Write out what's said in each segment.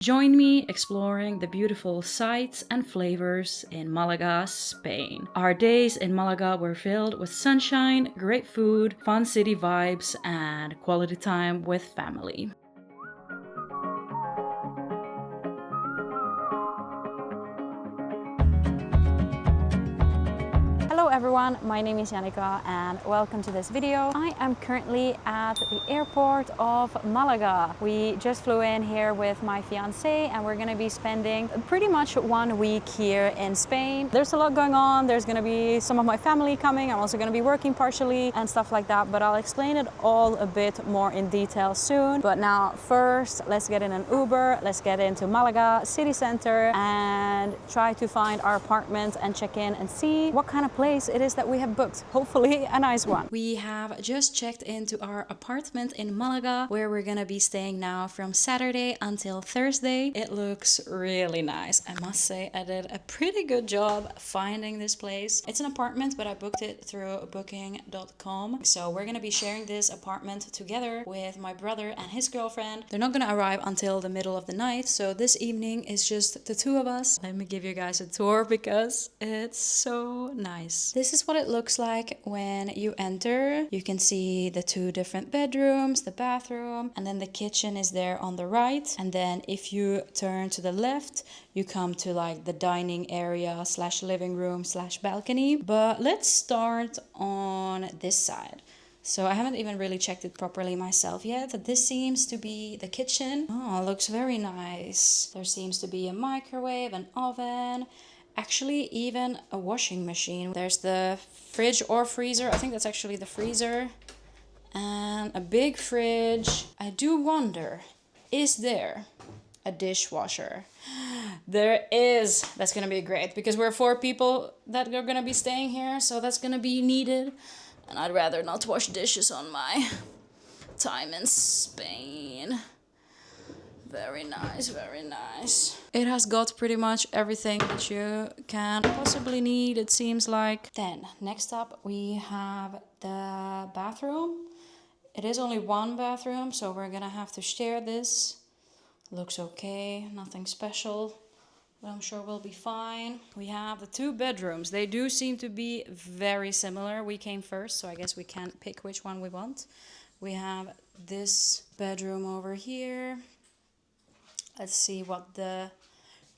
Join me exploring the beautiful sights and flavors in Malaga, Spain. Our days in Malaga were filled with sunshine, great food, fun city vibes, and quality time with family. Hello everyone, my name is Jannika and welcome to this video. I am currently at the airport of Malaga. We just flew in here with my fiance and we're going to be spending pretty much 1 week here in Spain. There's a lot going on. There's going to be some of my family coming. I'm also going to be working partially and stuff like that, but I'll explain it all a bit more in detail soon. But now first, let's get in an Uber. Let's get into Malaga city center and try to find our apartment and check in and see what kind of place it is that we have booked. Hopefully a nice one. We have just checked into our apartment in Malaga where we're gonna be staying now from Saturday until Thursday. It looks really nice. I must say I did a pretty good job finding this place. It's an apartment, but I booked it through booking.com. So we're gonna be sharing this apartment together with my brother and his girlfriend. They're not gonna arrive until the middle of the night, so this evening is just the two of us. Let me give you guys a tour because it's so nice. This is what it looks like when you enter. You can see the two different bedrooms, the bathroom, and then the kitchen is there on the right. And then if you turn to the left, you come to like the dining area slash living room slash balcony. But let's start on this side. So I haven't even really checked it properly myself yet. This seems to be the kitchen. Oh, it looks very nice. There seems to be a microwave, an oven, actually even a washing machine. There's the fridge or freezer. I think that's actually the freezer. And a big fridge. I do wonder, is there a dishwasher? There is. That's gonna be great because we're 4 people that are gonna be staying here, so that's gonna be needed. And I'd rather not wash dishes on my time in Spain. Very nice, very nice. It has got pretty much everything that you can possibly need, it seems like. Then, next up we have the bathroom. It is only one bathroom, so we're gonna have to share this. Looks okay, nothing special, but I'm sure we'll be fine. We have the 2 bedrooms. They do seem to be very similar. We came first, so I guess we can't pick which one we want. We have this bedroom over here. Let's see what the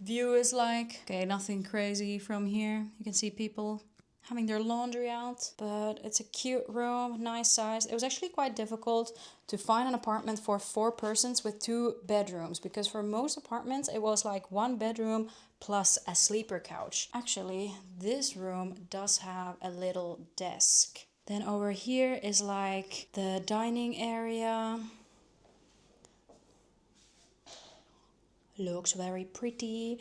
view is like. Okay, nothing crazy from here. You can see people having their laundry out, but it's a cute room, nice size. It was actually quite difficult to find an apartment for 4 persons with 2 bedrooms, because for most apartments it was like 1 bedroom plus a sleeper couch. Actually, this room does have a little desk. Then over here is like the dining area. Looks very pretty.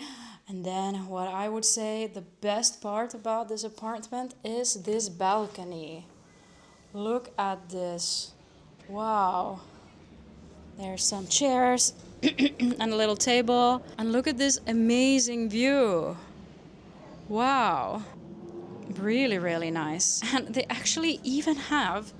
And then what I would say the best part about this apartment is this balcony. Look at this. Wow. There's some chairs and a little table. And look at this amazing view. Wow. Really, really nice. And they actually even have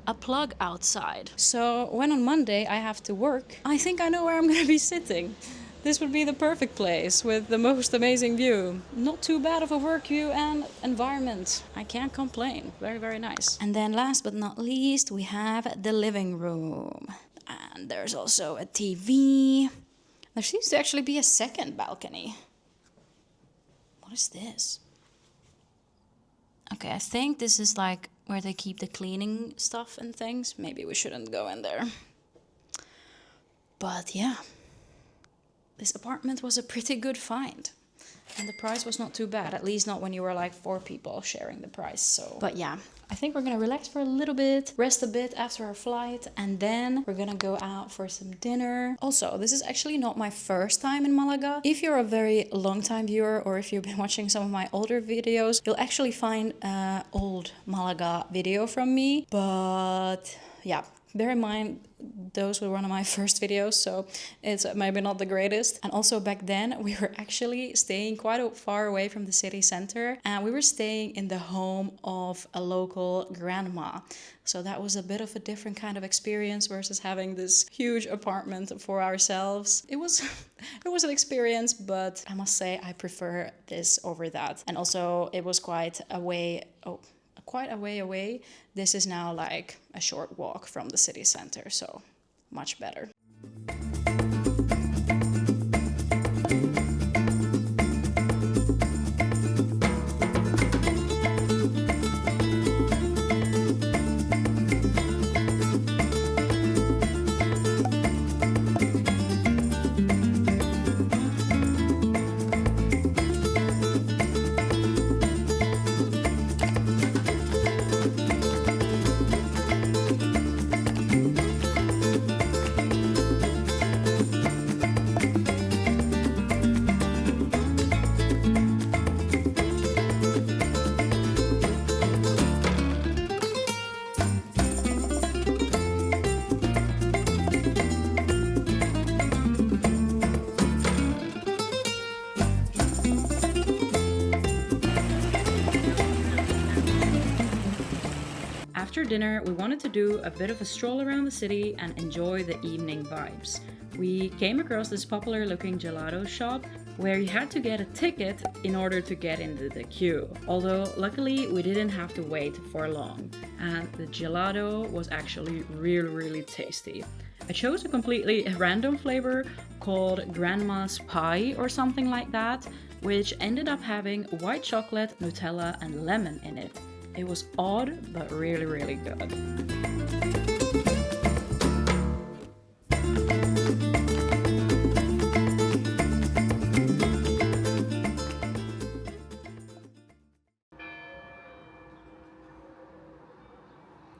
a plug outside. So when on Monday I have to work, I think I know where I'm gonna be sitting. This would be the perfect place with the most amazing view. Not too bad of a work view and environment. I can't complain. Very, very nice. And then last but not least, we have the living room. And there's also a TV. There seems to actually be a second balcony. What is this? Okay, I think this is like where they keep the cleaning stuff and things. Maybe we shouldn't go in there. But yeah. This apartment was a pretty good find. And the price was not too bad, at least not when you were like 4 people sharing the price. So, but yeah, I think we're gonna relax for a little bit, rest a bit after our flight, and then we're gonna go out for some dinner. Also, this is actually not my first time in Malaga. If you're a very long time viewer, or if you've been watching some of my older videos, you'll actually find an old Malaga video from me. But yeah, Bear in mind, those were one of my first videos, so it's maybe not the greatest. And also back then, we were actually staying quite far away from the city center, and we were staying in the home of a local grandma. So that was a bit of a different kind of experience versus having this huge apartment for ourselves. It was it was an experience, but I must say I prefer this over that. And also it was quite a way away. This is now like a short walk from the city center, so much better. After dinner, we wanted to do a bit of a stroll around the city and enjoy the evening vibes. We came across this popular looking gelato shop where you had to get a ticket in order to get into the queue. Although luckily we didn't have to wait for long, and the gelato was actually really tasty. I chose a completely random flavor called Grandma's Pie or something like that, which ended up having white chocolate, Nutella and lemon in it. It was odd, but really good.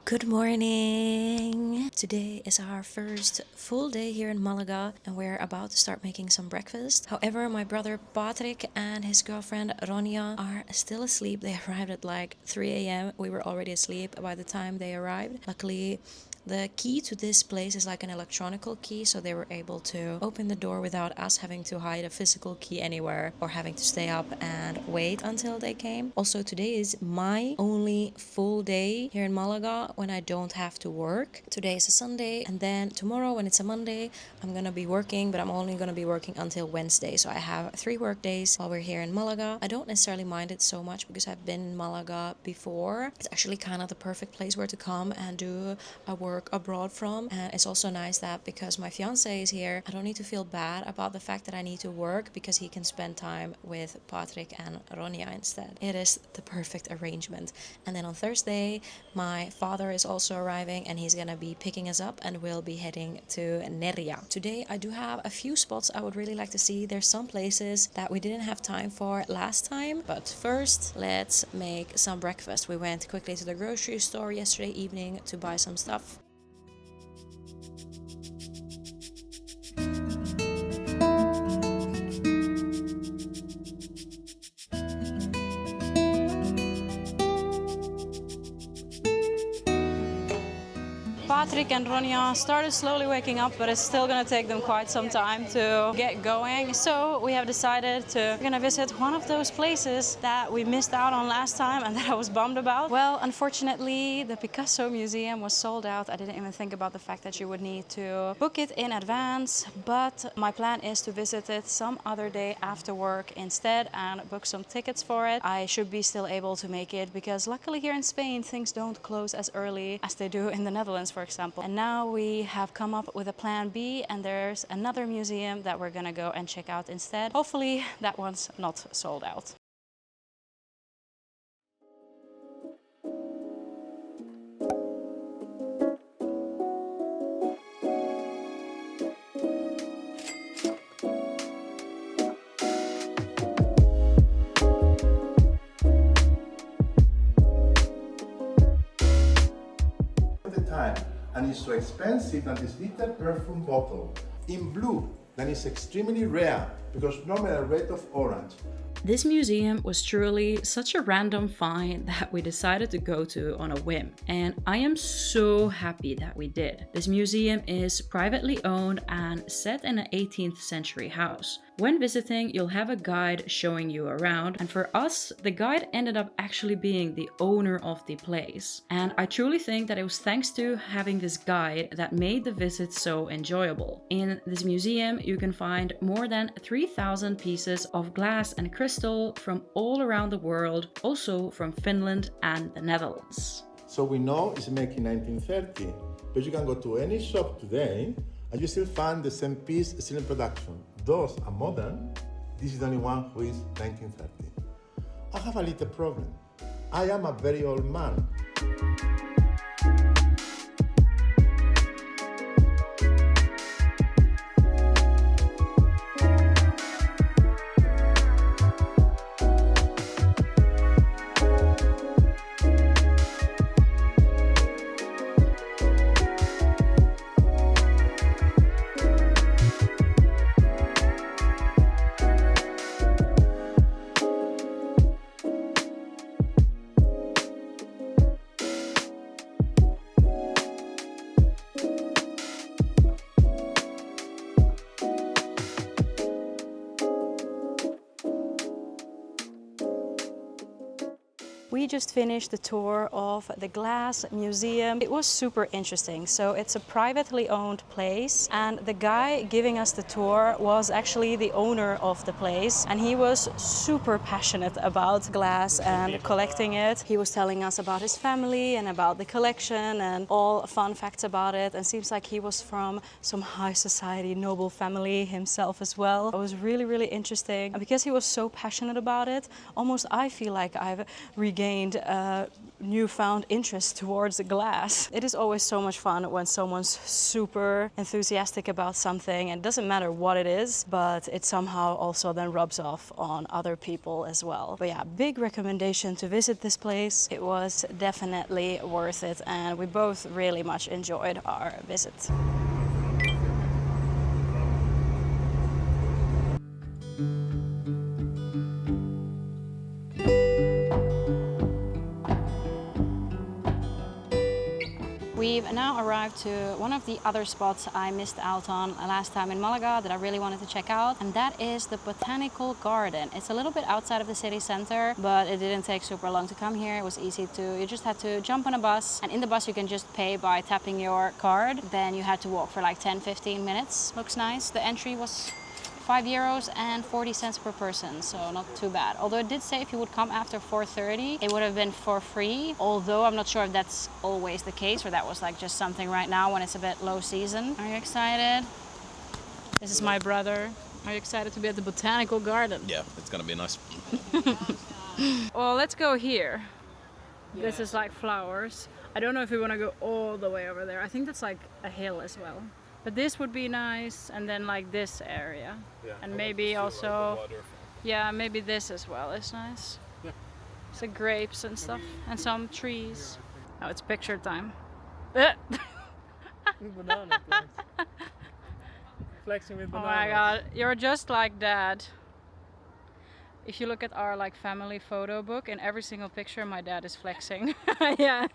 Good morning! Today is our first full day here in Malaga and we're about to start making some breakfast. However, my brother Patrick and his girlfriend Ronja are still asleep. They arrived at like 3 a.m. We were already asleep by the time they arrived. Luckily, the key to this place is like an electronical key, so they were able to open the door without us having to hide a physical key anywhere or having to stay up and wait until they came. Also, today is my only full day here in Malaga when I don't have to work. Today is a Sunday, and then tomorrow when it's a Monday, I'm gonna be working, but I'm only gonna be working until Wednesday. So I have 3 work days while we're here in Malaga. I don't necessarily mind it so much because I've been in Malaga before. It's actually kind of the perfect place where to come and do a work abroad from, and it's also nice that because my fiance is here, I don't need to feel bad about the fact that I need to work because he can spend time with Patrick and Ronja instead. It is the perfect arrangement. And then on Thursday, my father is also arriving and he's gonna be picking us up and we'll be heading to Neria. Today I do have a few spots I would really like to see. There's some places that we didn't have time for last time, but first let's make some breakfast. We went quickly to the grocery store yesterday evening to buy some stuff. Patrick and Ronja started slowly waking up, but it's still gonna take them quite some time to get going. So we have decided to gonna visit one of those places that we missed out on last time and that I was bummed about. Well, unfortunately, the Picasso Museum was sold out. I didn't even think about the fact that you would need to book it in advance, but my plan is to visit it some other day after work instead and book some tickets for it. I should be still able to make it because luckily here in Spain, things don't close as early as they do in the Netherlands, for example. And now we have come up with a plan B, and there's another museum that we're gonna go and check out instead. Hopefully that one's not sold out. And it's so expensive than this little perfume bottle. In blue, that is extremely rare. because normally red of orange. This museum was truly such a random find that we decided to go to on a whim, and I am so happy that we did. This museum is privately owned and set in an 18th century house. When visiting, you'll have a guide showing you around, and for us, the guide ended up actually being the owner of the place. And I truly think that it was thanks to having this guide that made the visit so enjoyable. In this museum, you can find more than 3,000 pieces of glass and crystal from all around the world, also from Finland and the Netherlands. So we know it's made in 1930, but you can go to any shop today and you still find the same piece still in production. Those are modern. This is the only one who is 1930. I have a little problem. I am a very old man. We just finished the tour of the Glass Museum. It was super interesting. So it's a privately owned place, and the guy giving us the tour was actually the owner of the place, and he was super passionate about glass and collecting it. He was telling us about his family and about the collection and all fun facts about it, and seems like he was from some high society noble family himself as well. It was really, really interesting, and because he was so passionate about it, almost I feel like I've regained a newfound interest towards glass. It is always so much fun when someone's super enthusiastic about something, and it doesn't matter what it is, but it somehow also then rubs off on other people as well. But yeah, big recommendation to visit this place. It was definitely worth it, and we both really much enjoyed our visit. We've now arrived to one of the other spots I missed out on last time in Malaga that I really wanted to check out, and that is the Botanical Garden. It's a little bit outside of the city center, but it didn't take super long to come here. It was easy to, you just had to jump on a bus, and in the bus you can just pay by tapping your card. Then you had to walk for like 10-15 minutes. Looks nice. The entry was €5 and 40 cents per person, so not too bad. Although it did say if you would come after 4:30, it would have been for free. Although I'm not sure if that's always the case, or that was like just something right now when it's a bit low season. Are you excited? This is my brother. Are you excited to be at the Botanical Garden? Yeah, it's gonna be nice. Well, let's go here. Yeah. This is like flowers. I don't know if we want to go all the way over there. I think that's like a hill as well. But this would be nice, and then like this area. Yeah, and maybe also, yeah, maybe this as well is nice. Yeah. So grapes and stuff, and some trees. Oh, it's picture time. Banana flex. Flexing with bananas. Oh my god, you're just like Dad. If you look at our like family photo book, in every single picture my dad is flexing. Yeah.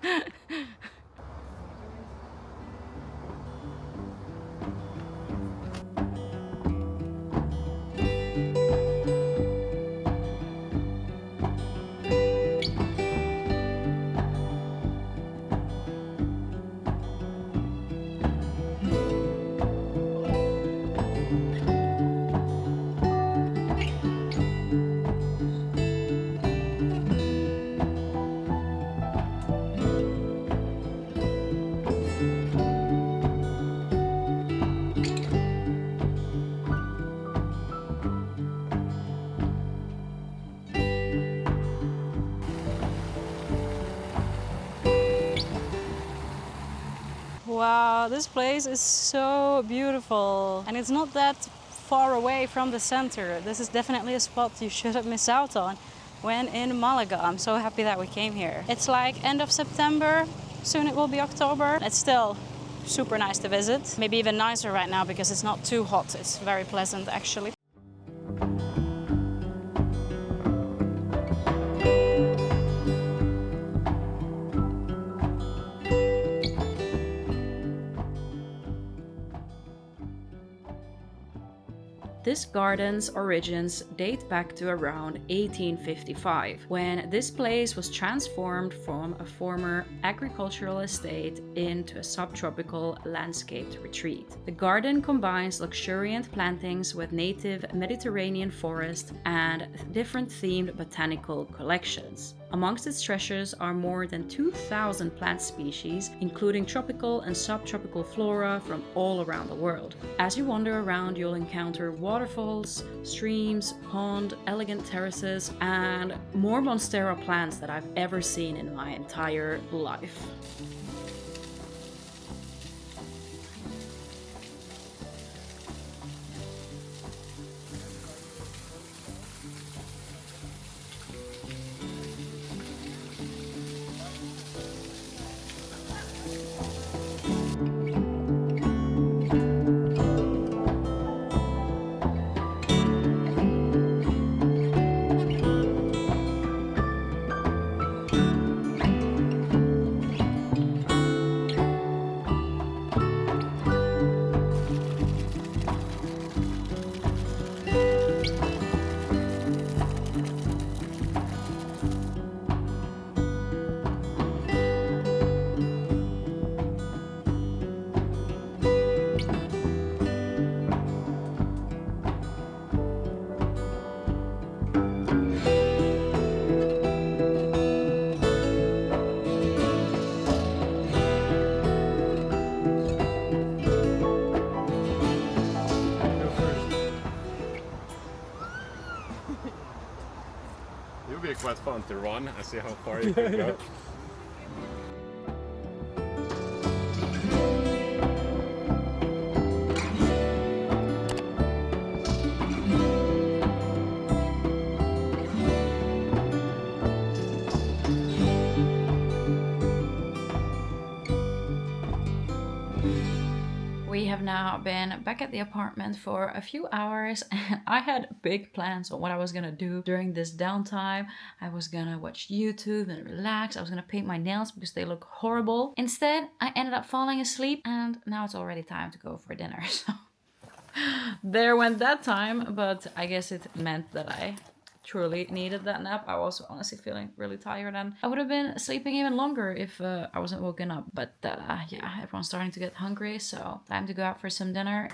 Wow, this place is so beautiful, and it's not that far away from the center. This is definitely a spot you shouldn't miss out on when in Malaga. I'm so happy that we came here. It's like end of September, soon it will be October. It's still super nice to visit. Maybe even nicer right now because it's not too hot. It's very pleasant actually. This garden's origins date back to around 1855, when this place was transformed from a former agricultural estate into a subtropical landscaped retreat. The garden combines luxuriant plantings with native Mediterranean forest and different themed botanical collections. Amongst its treasures are more than 2,000 plant species, including tropical and subtropical flora from all around the world. As you wander around, you'll encounter waterfalls, streams, pond, elegant terraces, and more monstera plants than I've ever seen in my entire life. It would be quite fun to run and see how far you can go. We have now been back at the apartment for a few hours, and I had big plans on what I was gonna do during this downtime. I was gonna watch YouTube and relax. I was gonna paint my nails because they look horrible. Instead, I ended up falling asleep, and now it's already time to go for dinner. So there went that time, but I guess it meant that I truly needed that nap. I was honestly feeling really tired, and I would have been sleeping even longer if I wasn't woken up. But yeah, everyone's starting to get hungry, so time to go out for some dinner.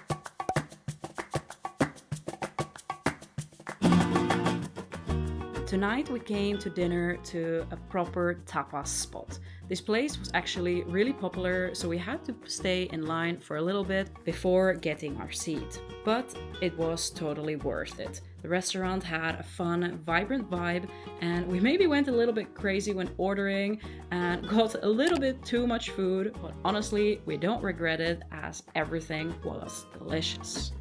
Tonight we came to dinner to a proper tapas spot. This place was actually really popular, so we had to stay in line for a little bit before getting our seat. But it was totally worth it. The restaurant had a fun, vibrant vibe, and we maybe went a little bit crazy when ordering and got a little bit too much food, but honestly, we don't regret it as everything was delicious.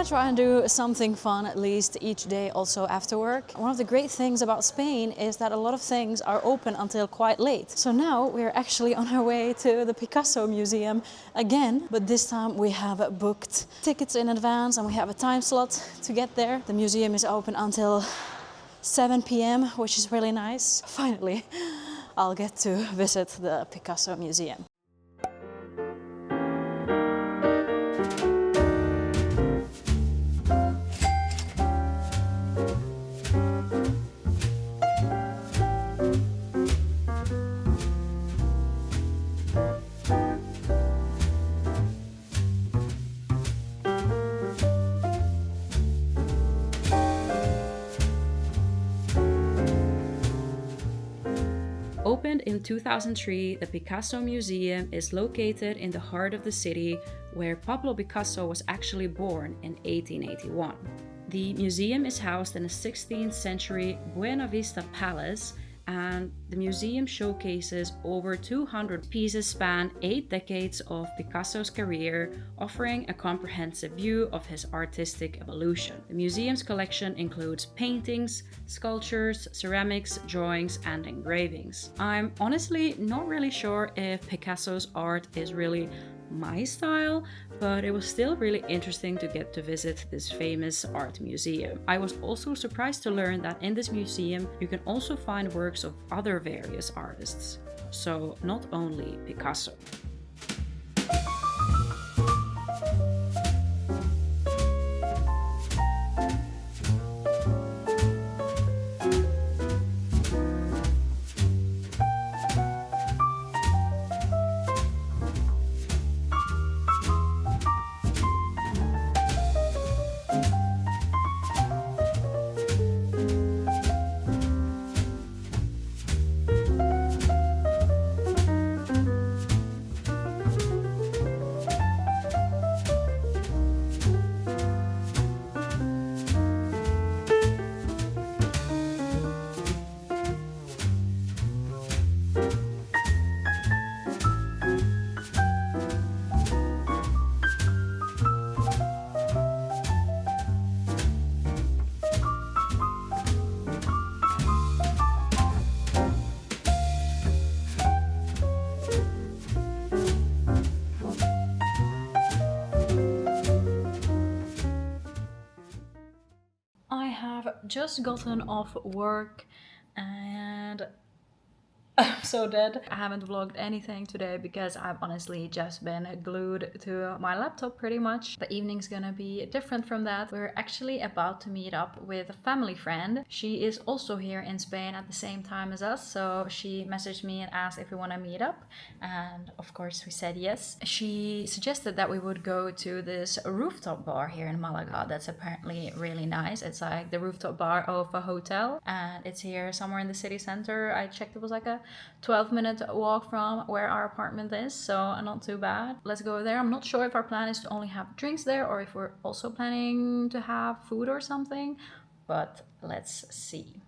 Try and do something fun at least each day also after work. One of the great things about Spain is that a lot of things are open until quite late. So now we're actually on our way to the Picasso Museum again, but this time we have booked tickets in advance and we have a time slot to get there. The museum is open until 7 p.m, which is really nice. Finally, I'll get to visit the Picasso Museum. in 2003, the Picasso Museum is located in the heart of the city where Pablo Picasso was actually born in 1881. The museum is housed in a 16th century Buena Vista Palace, and the museum showcases over 200 pieces span 8 decades of Picasso's career, offering a comprehensive view of his artistic evolution. The museum's collection includes paintings, sculptures, ceramics, drawings, and engravings. I'm honestly not really sure if Picasso's art is really my style, but it was still really interesting to get to visit this famous art museum. I was also surprised to learn that in this museum you can also find works of other various artists, so not only Picasso. Just gotten off work and I'm so dead. I haven't vlogged anything today because I've honestly just been glued to my laptop pretty much. The evening's gonna be different from that. We're actually about to meet up with a family friend. She is also here in Spain at the same time as us, so she messaged me and asked if we want to meet up, and of course we said yes. She suggested that we would go to this rooftop bar here in Malaga that's apparently really nice. It's like the rooftop bar of a hotel, and it's here somewhere in the city center. I checked, it was like a 12-minute walk from where our apartment is, so not too bad. Let's go there. I'm not sure if our plan is to only have drinks there or if we're also planning to have food or something, but let's see.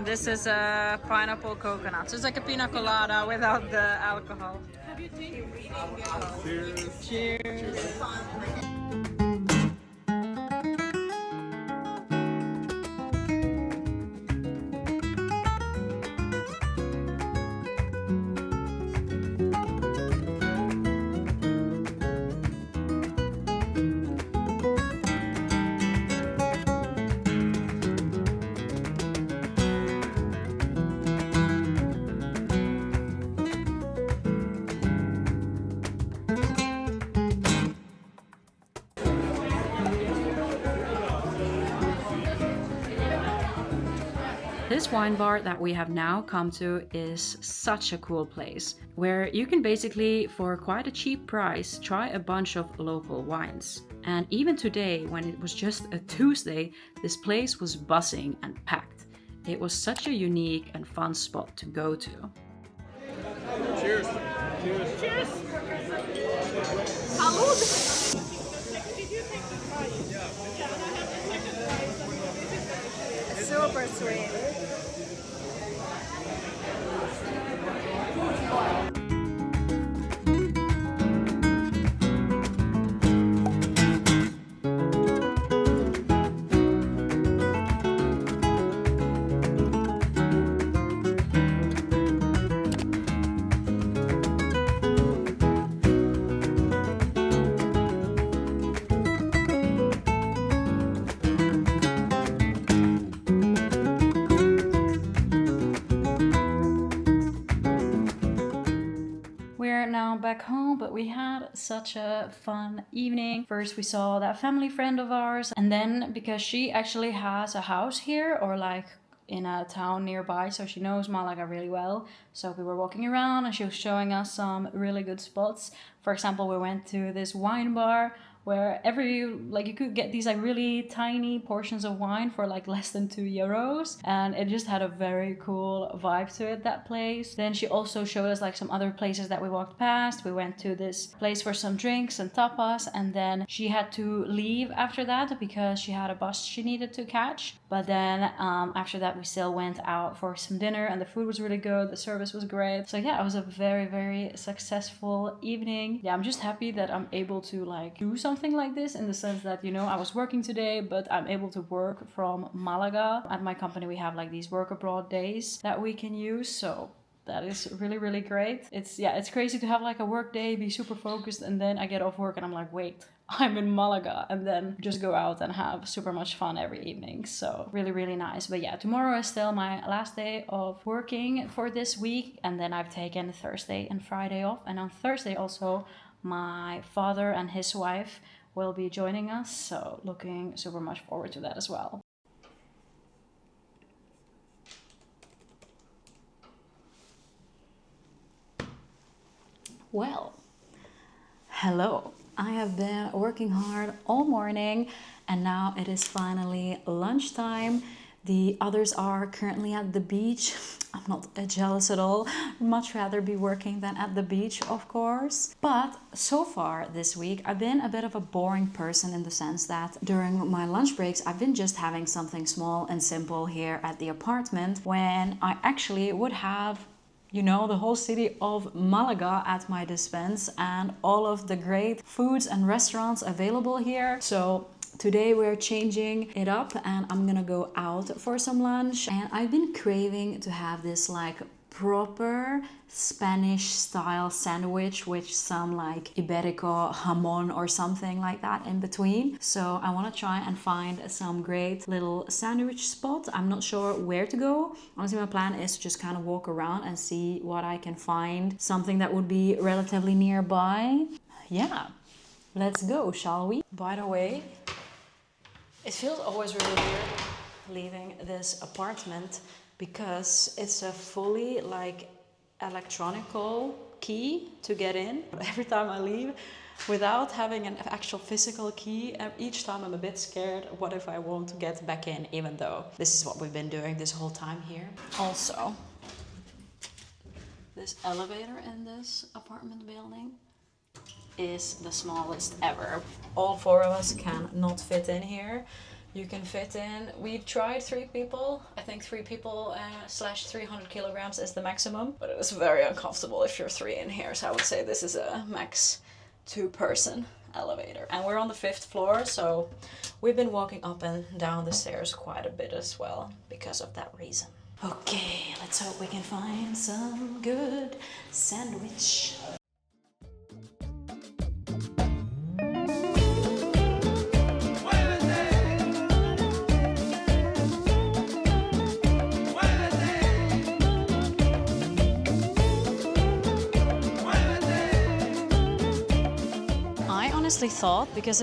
This is a pineapple coconut. So it's like a pina colada without the alcohol. Cheers. Cheers. This wine bar that we have now come to is such a cool place, where you can basically, for quite a cheap price, try a bunch of local wines. And even today, when it was just a Tuesday, this place was buzzing and packed. It was such a unique and fun spot to go to. Cheers. Cheers. Cheers! Salud! Super sweet. back home, but we had such a fun evening. First we saw that family friend of ours, and then because she actually has a house here, or like in a town nearby, so she knows Malaga really well. So we were walking around and she was showing us some really good spots. For example, we went to this wine bar where you could get these like really tiny portions of wine for like less than €2, and it just had a very cool vibe to it, that place. Then she also showed us like some other places that we walked past. We went to this place for some drinks and tapas, and then she had to leave after that because she had a bus she needed to catch. But then after that we still went out for some dinner, and the food was really good, the service was great. So yeah, it was a very, very successful evening. Yeah, I'm just happy that I'm able to like do something like this, in the sense that, you know, I was working today, but I'm able to work from Malaga. At my company we have like these work abroad days that we can use, so that is really, really great. It's crazy to have like a work day, be super focused, and then I get off work and I'm like, wait, I'm in Malaga, and then just go out and have super much fun every evening. So really, really nice. But yeah, tomorrow is still my last day of working for this week, and then I've taken Thursday and Friday off. And on Thursday also my father and his wife will be joining us, so looking super much forward to that as well. Well, hello. I have been working hard all morning, and now it is finally lunchtime. The others are currently at the beach. I'm not jealous at all. Much rather be working than at the beach, of course. But so far this week, I've been a bit of a boring person, in the sense that during my lunch breaks, I've been just having something small and simple here at the apartment, when I actually would have, you know, the whole city of Malaga at my dispense and all of the great foods and restaurants available here. So today we're changing it up and I'm gonna go out for some lunch. And I've been craving to have this like proper Spanish style sandwich with some like Iberico jamon or something like that in between. So I want to try and find some great little sandwich spot. I'm not sure where to go. Honestly, my plan is to just kind of walk around and see what I can find, something that would be relatively nearby. Yeah, let's go, shall we? By the way, it feels always really weird leaving this apartment, because it's a fully like electronical key to get in. Every time I leave without having an actual physical key, each time I'm a bit scared, what if I won't get back in, even though this is what we've been doing this whole time here. Also, this elevator in this apartment building is the smallest ever. All four of us can not fit in here. You can fit in, we tried 3 people. I think 3 people slash 300 kilograms is the maximum, but it was very uncomfortable if you're 3 in here. So I would say this is a max 2-person elevator. And we're on the 5th floor, so we've been walking up and down the stairs quite a bit as well because of that reason. Okay, let's hope we can find some good sandwich. Thought, because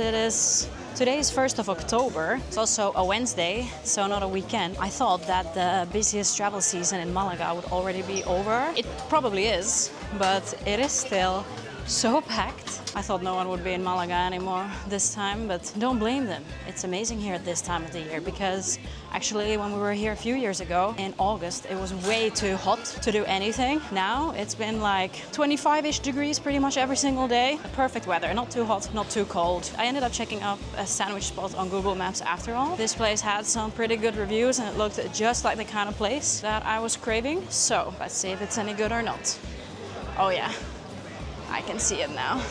today is 1st of October, it's also a Wednesday, so not a weekend. I thought that the busiest travel season in Malaga would already be over. It probably is, but it is still so packed. I thought no one would be in Malaga anymore this time, but don't blame them. It's amazing here at this time of the year, because actually when we were here a few years ago in August, it was way too hot to do anything. Now it's been like 25-ish degrees pretty much every single day. Perfect weather, not too hot, not too cold. I ended up checking up a sandwich spot on Google Maps after all. This place had some pretty good reviews and it looked just like the kind of place that I was craving. So let's see if it's any good or not. Oh yeah, I can see it now.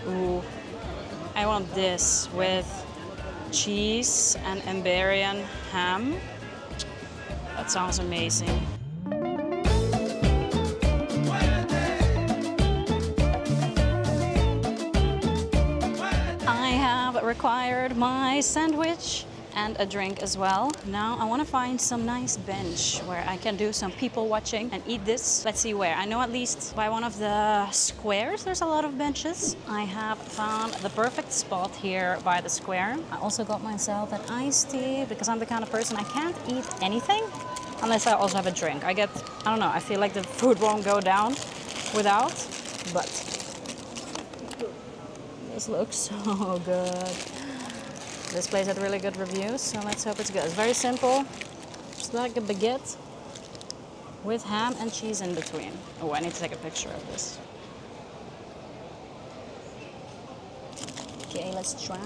Ooh, I want this with cheese and Iberian ham. That sounds amazing. I have required my sandwich and a drink as well. Now I want to find some nice bench where I can do some people watching and eat this. Let's see where. I know at least by one of the squares there's a lot of benches. I have found the perfect spot here by the square. I also got myself an iced tea because I'm the kind of person I can't eat anything unless I also have a drink. I don't know, I feel like the food won't go down without, but this looks so good. This place had really good reviews, so let's hope it's good. It's very simple, just like a baguette with ham and cheese in between. Oh, I need to take a picture of this. Okay, let's try.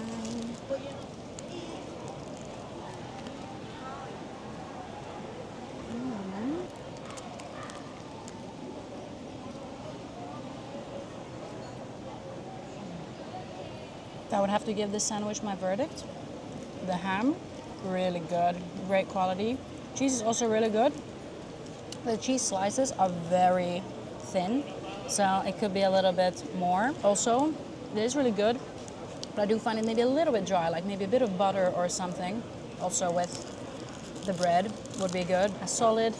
I would have to give this sandwich my verdict. The ham, really good, great quality. Cheese is also really good. The cheese slices are very thin, so it could be a little bit more. Also, it is really good, but I do find it maybe a little bit dry, like maybe a bit of butter or something. Also with the bread would be good. A solid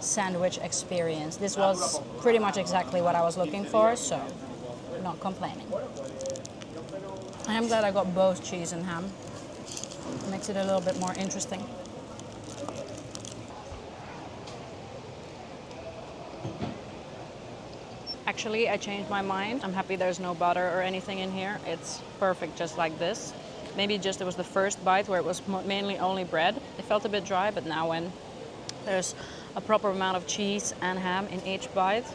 sandwich experience. This was pretty much exactly what I was looking for, so not complaining. I am glad I got both cheese and ham. It makes it a little bit more interesting. Actually, I changed my mind. I'm happy there's no butter or anything in here. It's perfect just like this. Maybe just it was the first bite where it was mainly only bread. It felt a bit dry, but now when there's a proper amount of cheese and ham in each bite,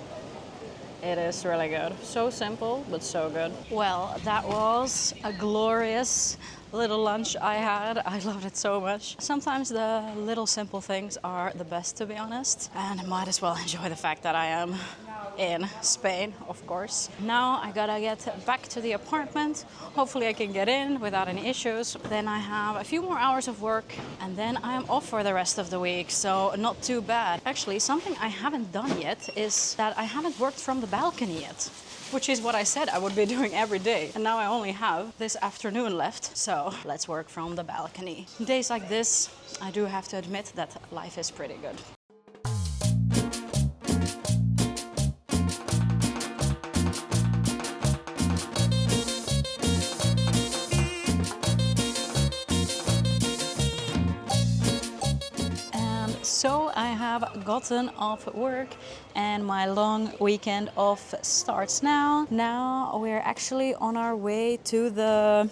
it is really good. So simple, but so good. Well, that was a glorious little lunch I had. I loved it so much. Sometimes the little simple things are the best, to be honest. And I might as well enjoy the fact that I am in Spain, of course. Now I gotta get back to the apartment. Hopefully I can get in without any issues. Then I have a few more hours of work and then I am off for the rest of the week, so not too bad. Actually, something I haven't done yet is that I haven't worked from the balcony yet, which is what I said I would be doing every day. And now I only have this afternoon left, so let's work from the balcony. Days like this, I do have to admit that life is pretty good. So I have gotten off work and my long weekend off starts now. Now we're actually on our way to the,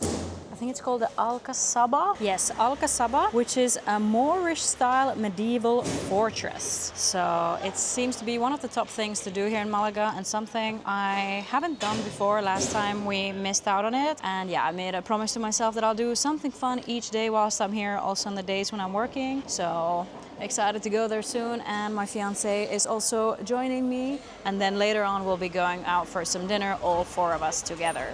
I think it's called the Alcazaba. Yes, Alcazaba, which is a Moorish style medieval fortress. So it seems to be one of the top things to do here in Malaga and something I haven't done before. Last time we missed out on it. And yeah, I made a promise to myself that I'll do something fun each day whilst I'm here, also on the days when I'm working. So excited to go there soon, and my fiance is also joining me, and then later on we'll be going out for some dinner, all four of us together.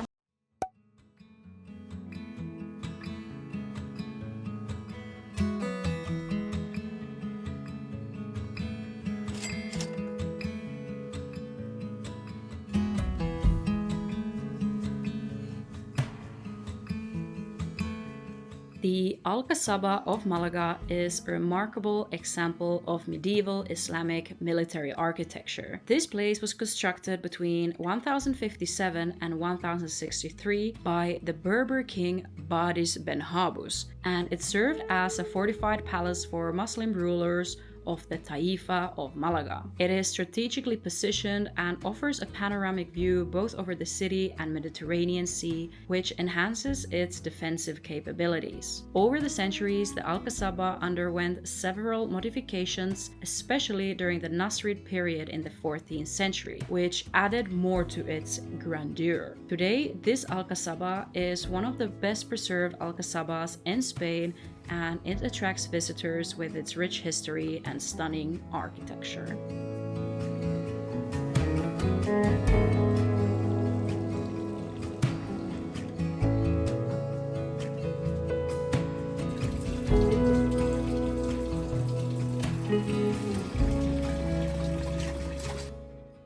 The Alcazaba of Malaga is a remarkable example of medieval Islamic military architecture. This place was constructed between 1057 and 1063 by the Berber king Badis ben Habus, and it served as a fortified palace for Muslim rulers of the Taifa of Malaga. It is strategically positioned and offers a panoramic view both over the city and Mediterranean Sea, which enhances its defensive capabilities. Over the centuries, the Alcazaba underwent several modifications, especially during the Nasrid period in the 14th century, which added more to its grandeur. Today, this Alcazaba is one of the best preserved Alcazabas in Spain, and it attracts visitors with its rich history and stunning architecture.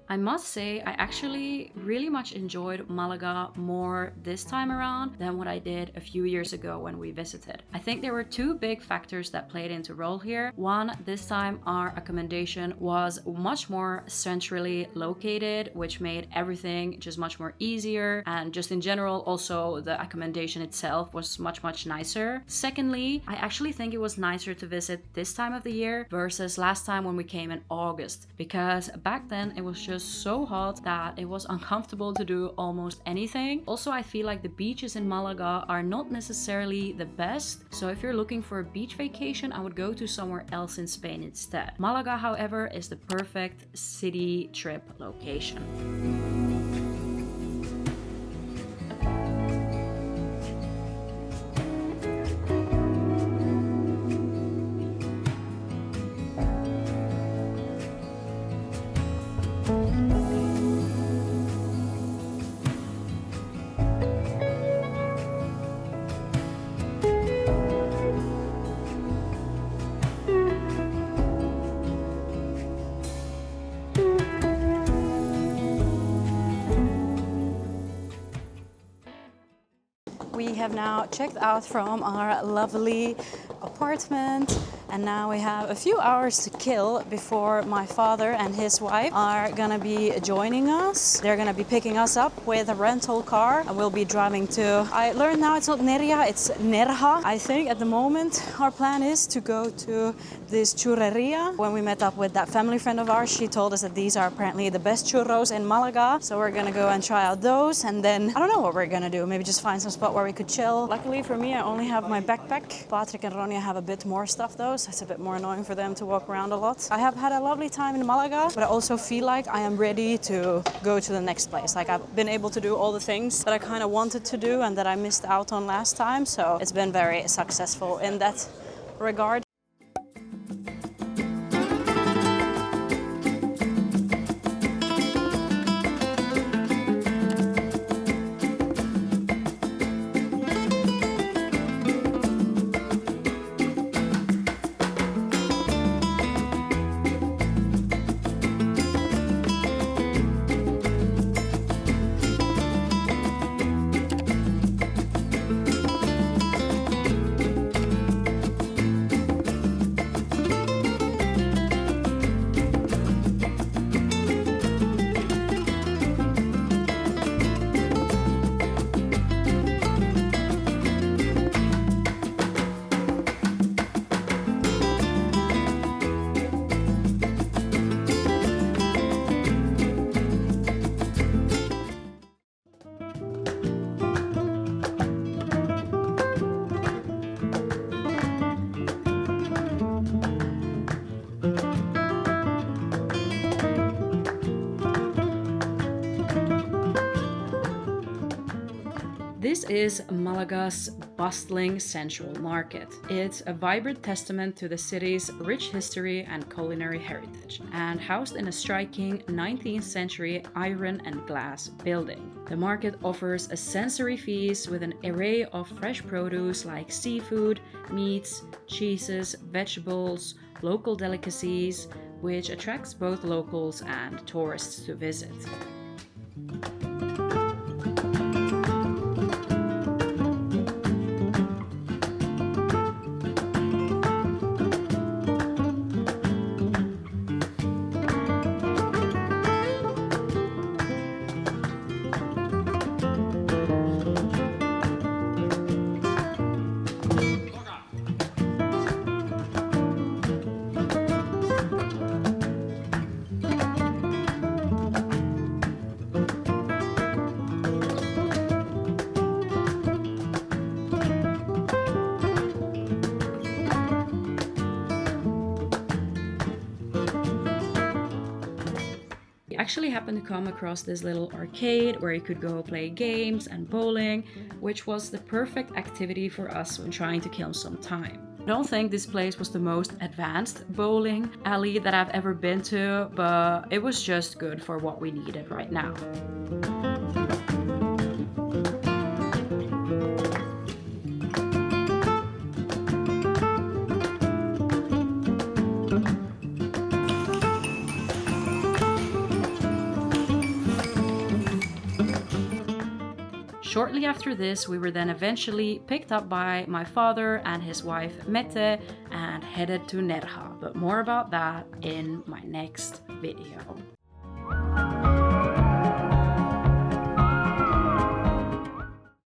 I must say, I actually really much enjoyed Malaga more this time around than what I did a few years ago when we visited. I think there were two big factors that played into role here. One, this time our accommodation was much more centrally located, which made everything just much more easier, and just in general also the accommodation itself was much nicer. Secondly, I actually think it was nicer to visit this time of the year versus last time when we came in August, because back then it was just so hot that it was uncomfortable to do almost anything. Also, I feel like the beaches in Malaga are not necessarily the best, so if you're looking for a beach vacation, I would go to somewhere else in Spain instead. Malaga, however, is the perfect city trip location. We have now checked out from our lovely apartment, and now we have a few hours to kill before my father and his wife are gonna be joining us. They're gonna be picking us up with a rental car, and we'll be driving to, I learned now it's not Nerja, it's Nerja. I think at the moment our plan is to go to this churreria. When we met up with that family friend of ours, she told us that these are apparently the best churros in Malaga, so we're gonna go and try out those, and then I don't know what we're gonna do, maybe just find some spot where we could chill. Luckily for me, I only have my backpack. Patrick and Ronja have a bit more stuff though, so it's a bit more annoying for them to walk around a lot. I have had a lovely time in Malaga, but I also feel like I am ready to go to the next place. Like, I've been able to do all the things that I kind of wanted to do and that I missed out on last time, so it's been very successful in that regard. This is Malaga's bustling central market. It's a vibrant testament to the city's rich history and culinary heritage, and housed in a striking 19th century iron and glass building. The market offers a sensory feast with an array of fresh produce like seafood, meats, cheeses, vegetables, local delicacies, which attracts both locals and tourists to visit. We actually happened to come across this little arcade where you could go play games and bowling, which was the perfect activity for us when trying to kill some time. I don't think this place was the most advanced bowling alley that I've ever been to, but it was just good for what we needed right now. Shortly after this, we were then eventually picked up by my father and his wife Mette and headed to Nerja. But more about that in my next video.